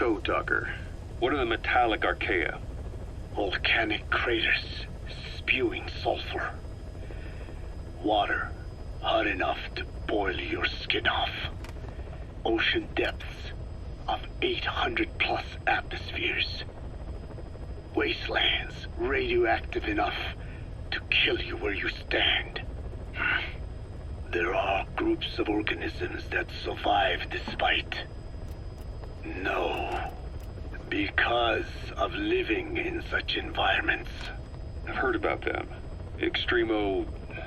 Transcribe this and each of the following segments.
go, Tucker. What are the metallic Archaea? Volcanic craters spewing sulfur. Water hot enough to boil your skin off. Ocean depths of 800 plus atmospheres. Wastelands radioactive enough to kill you where you stand. There are groups of organisms that survive despite. No. Because of living in such environments. I've heard about them. Extremo...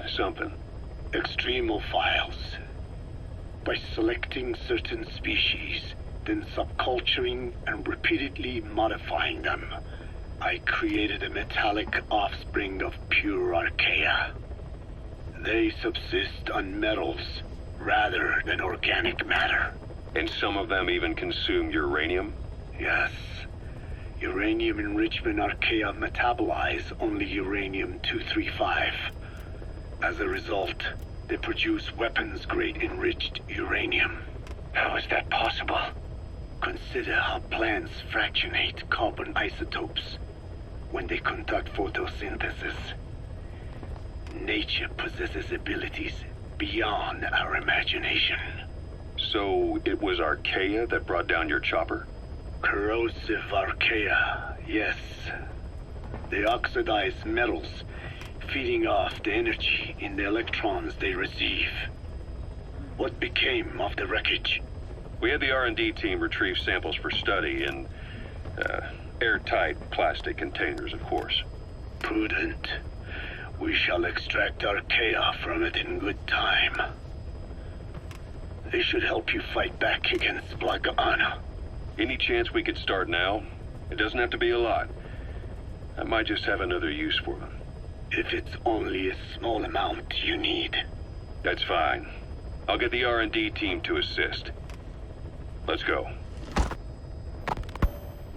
something. Extremophiles. By selecting certain species, then subculturing and repeatedly modifying them, I created a metallic offspring of pure Archaea. They subsist on metals rather than organic matter. And some of them even consume uranium? Yes. Uranium enrichment Archaea metabolize only uranium-235. As a result, they produce weapons-grade enriched uranium. How is that possible? Consider how plants fractionate carbon isotopes when they conduct photosynthesis. Nature possesses abilities beyond our imagination. So it was Archaea that brought down your chopper? Corrosive Archaea, yes. They oxidize metals, feeding off the energy in the electrons they receive. What became of the wreckage? We had the R&D team retrieve samples for study in airtight plastic containers, of course. Prudent. We shall extract Archaea from it in good time. They should help you fight back against Blagana. Any chance we could start now? It doesn't have to be a lot. I might just have another use for them. If it's only a small amount you need. That's fine. I'll get the R&D team to assist. Let's go.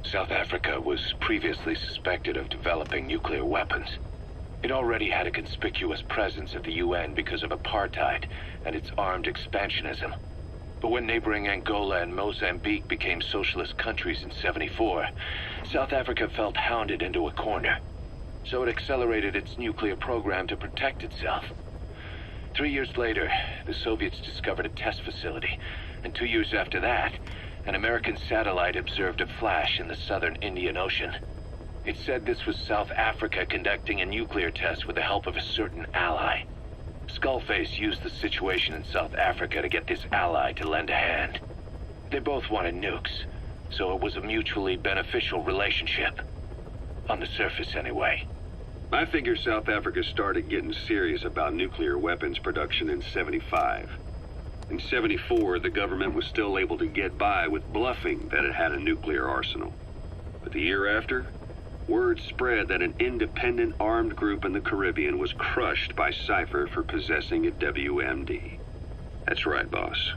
South Africa was previously suspected of developing nuclear weapons. It already had a conspicuous presence at the UN because of apartheid and its armed expansionism. But when neighboring Angola and Mozambique became socialist countries in '74, South Africa felt hounded into a corner. So it accelerated its nuclear program to protect itself. 3 years later, the Soviets discovered a test facility, and 2 years after that, an American satellite observed a flash in the southern Indian Ocean. It said this was South Africa conducting a nuclear test with the help of a certain ally. Skullface used the situation in South Africa to get this ally to lend a hand. They both wanted nukes, so it was a mutually beneficial relationship. On the surface, anyway. I figure South Africa started getting serious about nuclear weapons production in '75. In '74, the government was still able to get by with bluffing that it had a nuclear arsenal. But the year after, word spread that an independent armed group in the Caribbean was crushed by Cypher for possessing a WMD. That's right, boss.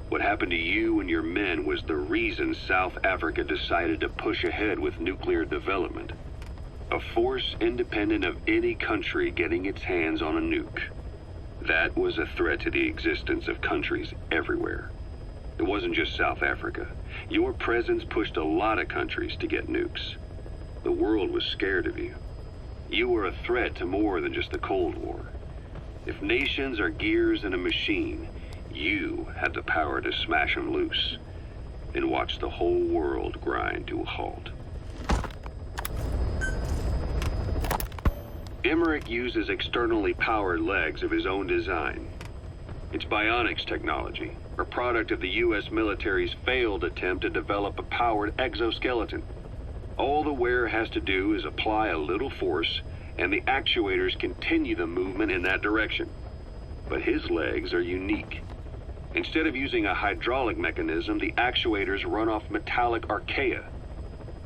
What happened to you and your men was the reason South Africa decided to push ahead with nuclear development. A force independent of any country getting its hands on a nuke. That was a threat to the existence of countries everywhere. It wasn't just South Africa. Your presence pushed a lot of countries to get nukes. The world was scared of you. You were a threat to more than just the Cold War. If nations are gears in a machine, you had the power to smash them loose and watch the whole world grind to a halt. Emmerich uses externally powered legs of his own design. It's bionics technology, a product of the U.S. military's failed attempt to develop a powered exoskeleton. All the wearer has to do is apply a little force, and the actuators continue the movement in that direction. But his legs are unique. Instead of using a hydraulic mechanism, the actuators run off metallic Archaea.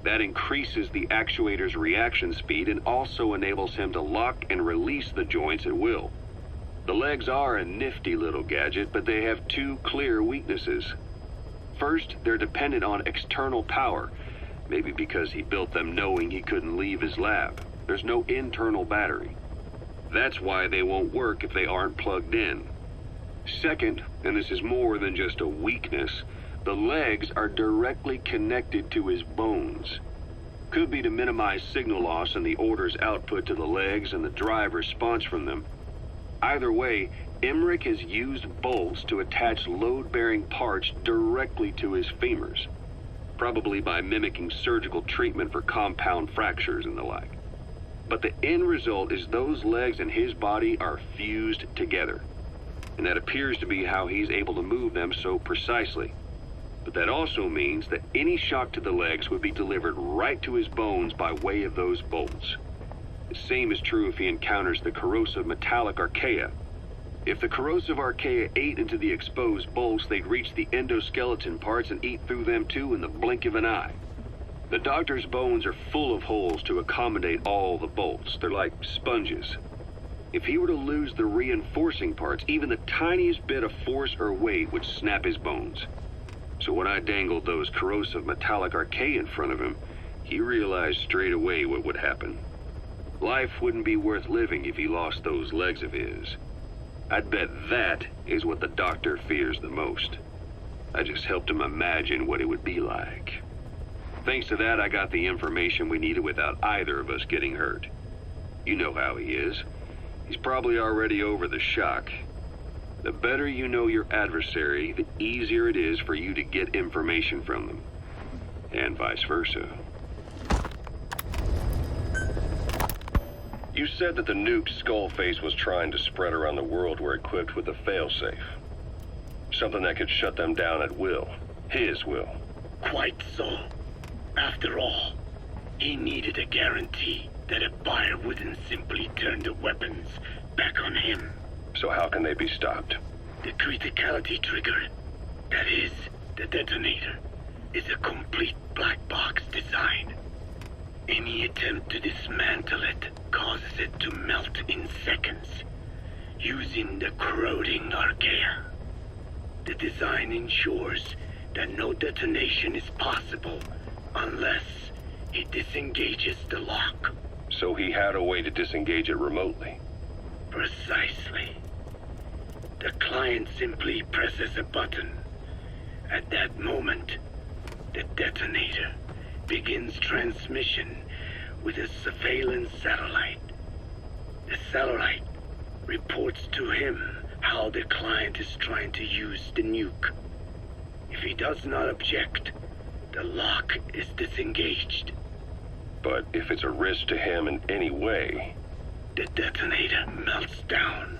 That increases the actuator's reaction speed and also enables him to lock and release the joints at will. The legs are a nifty little gadget, but they have two clear weaknesses. First, they're dependent on external power, maybe because he built them knowing he couldn't leave his lab. There's no internal battery. That's why they won't work if they aren't plugged in. Second, and this is more than just a weakness, The legs are directly connected to his bones. Could be to minimize signal loss and the orders output to the legs and the drive response from them. Either way, Emmerich has used bolts to attach load-bearing parts directly to his femurs, probably by mimicking surgical treatment for compound fractures and the like. But the end result is those legs and his body are fused together, and that appears to be how he's able to move them so precisely. But that also means that any shock to the legs would be delivered right to his bones by way of those bolts. The same is true if he encounters the corrosive metallic Archaea. If the corrosive Archaea ate into the exposed bolts, they'd reach the endoskeleton parts and eat through them too in the blink of an eye. The doctor's bones are full of holes to accommodate all the bolts. They're like sponges. If he were to lose the reinforcing parts, even the tiniest bit of force or weight would snap his bones. So when I dangled those corrosive metallic Archaea in front of him, he realized straight away what would happen. Life wouldn't be worth living if he lost those legs of his. I'd bet that is what the doctor fears the most. I just helped him imagine what it would be like. Thanks to that, I got the information we needed without either of us getting hurt. You know how he is. He's probably already over the shock. The better you know your adversary, the easier it is for you to get information from them. And vice versa. You said that the nuke Skullface was trying to spread around the world were equipped with a failsafe. Something that could shut them down at will. His will. Quite so. After all, he needed a guarantee that a buyer wouldn't simply turn the weapons back on him. So how can they be stopped? The criticality trigger, that is, the detonator, is a complete black box design. Any attempt to dismantle it causes it to melt in seconds, using the corroding Archaea. The design ensures that no detonation is possible unless it disengages the lock. So he had a way to disengage it remotely. Precisely. The client simply presses a button. At that moment, the detonator begins transmission with a surveillance satellite. The satellite reports to him how the client is trying to use the nuke. If he does not object, the lock is disengaged. But if it's a risk to him in any way... The detonator melts down.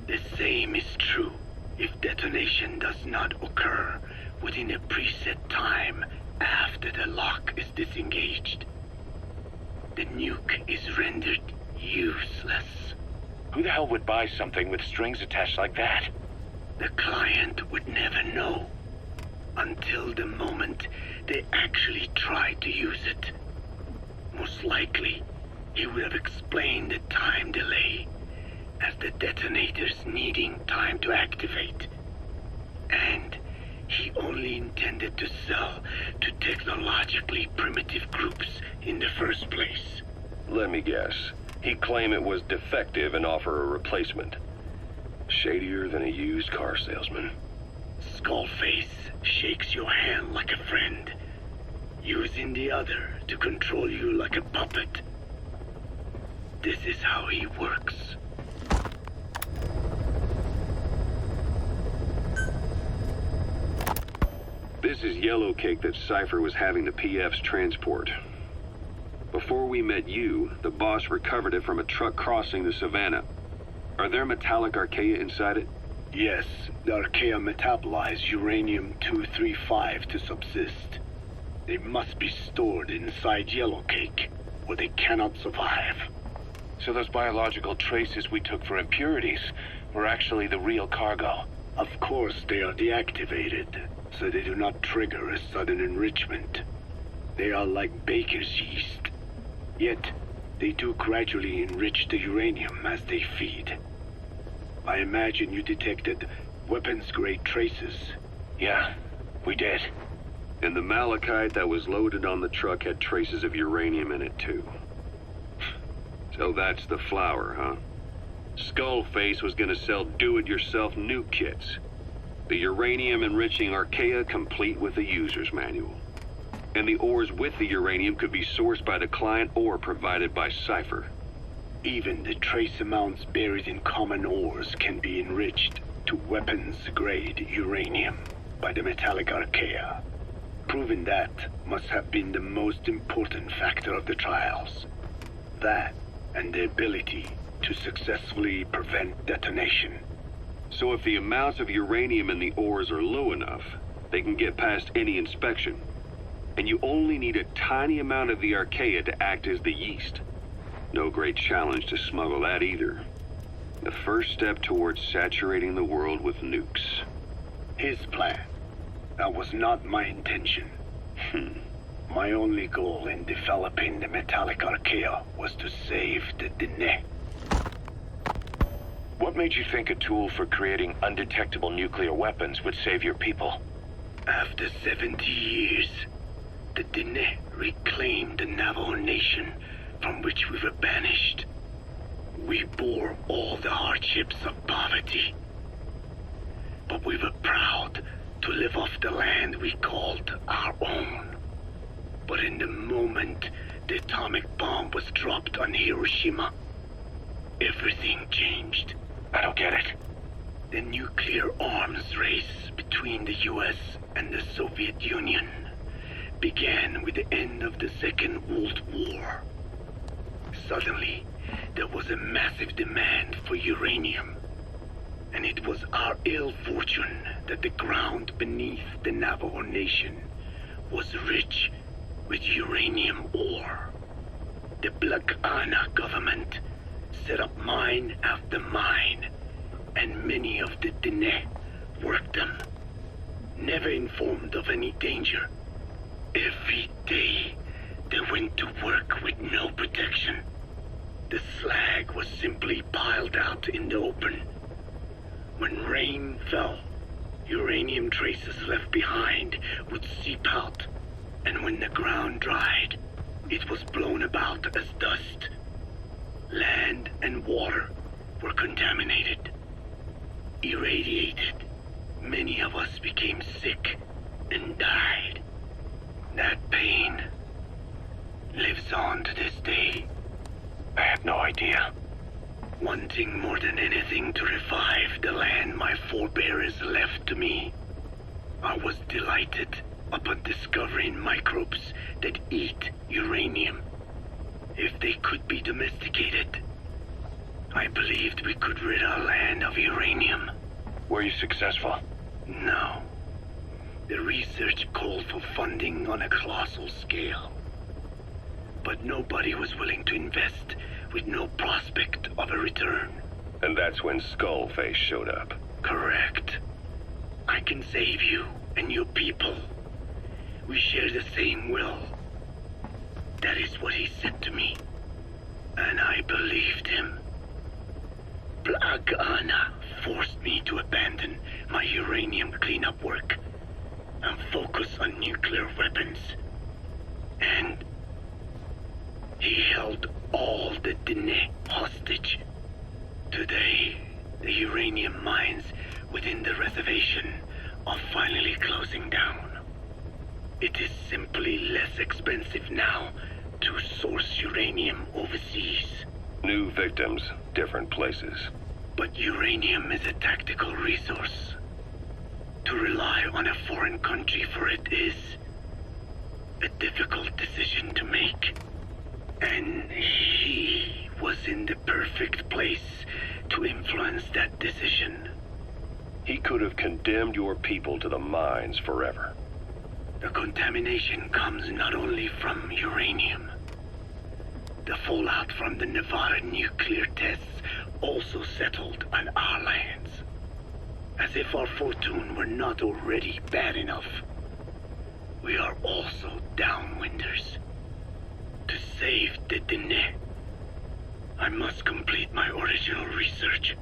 The same is true if detonation does not occur within a preset time after the lock is disengaged. The nuke is rendered useless. Who the hell would buy something with strings attached like that? The client would never know until the moment they actually tried to use it. Most likely, he would have explained the time delay as the detonators needing time to activate. And he only intended to sell to technologically primitive groups in the first place. Let me guess. He'd claim it was defective and offer a replacement. Shadier than a used car salesman. Skullface shakes your hand like a friend, using the other to control you like a puppet. This is how he works. This is yellow cake that Cypher was having the PFs transport. Before we met you, the boss recovered it from a truck crossing the savannah. Are there metallic Archaea inside it? Yes, the Archaea metabolize uranium-235 to subsist. They must be stored inside yellow cake, or they cannot survive. So those biological traces we took for impurities were actually the real cargo. Of course, they are deactivated, so they do not trigger a sudden enrichment. They are like baker's yeast. Yet, they do gradually enrich the uranium as they feed. I imagine you detected weapons-grade traces. Yeah, we did. And the malachite that was loaded on the truck had traces of uranium in it too. So that's the flower, huh? Skullface was gonna sell do-it-yourself nuke kits. The uranium enriching Archaea complete with a user's manual. And the ores with the uranium could be sourced by the client or provided by Cypher. Even the trace amounts buried in common ores can be enriched to weapons-grade uranium by the metallic Archaea. Proving that must have been the most important factor of the trials. That and the ability to successfully prevent detonation. So if the amounts of uranium in the ores are low enough, they can get past any inspection. And you only need a tiny amount of the Archaea to act as the yeast. No great challenge to smuggle that either. The first step towards saturating the world with nukes. His plan. That was not my intention. My only goal in developing the metallic Archaea was to save the Dene. What made you think a tool for creating undetectable nuclear weapons would save your people? After 70 years, the Dene reclaimed the Navajo nation from which we were banished. We bore all the hardships of poverty. But we were proud to live off the land we called our own. But in the moment the atomic bomb was dropped on Hiroshima, everything changed. I don't get it. The nuclear arms race between the US and the Soviet Union began with the end of the Second World War. Suddenly, there was a massive demand for uranium. And it was our ill fortune that the ground beneath the Navajo Nation was rich with uranium ore. The Black Ana government set up mine after mine, and many of the Dene worked them, never informed of any danger. Every day, they went to work with no protection. The slag was simply piled out in the open. When rain fell, uranium traces left behind would seep out, and when the ground dried, it was blown about as dust. Land and water were contaminated, irradiated. Many of us became sick and died. That pain lives on to this day. I had no idea. Wanting more than anything to revive the land my forebears left to me, I was delighted upon discovering microbes that eat uranium. If they could be domesticated, I believed we could rid our land of uranium. Were you successful? No. The research called for funding on a colossal scale. But nobody was willing to invest with no prospect of a return. And that's when Skullface showed up. Correct. I can save you and your people. We share the same will. That is what he said to me. And I believed him. Black Ana forced me to abandon my uranium cleanup work and focus on nuclear weapons. And he held all the Dene hostage. Today, the uranium mines within the reservation are finally closing down. It is simply less expensive now to source uranium overseas. New victims, different places. But uranium is a tactical resource. To rely on a foreign country for it is a difficult decision to make. And he was in the perfect place to influence that decision. He could have condemned your people to the mines forever. The contamination comes not only from uranium. The fallout from the Nevada nuclear tests also settled on our lands. As if our fortune were not already bad enough, we are also downwinders. To save the Dene, I must complete my original research.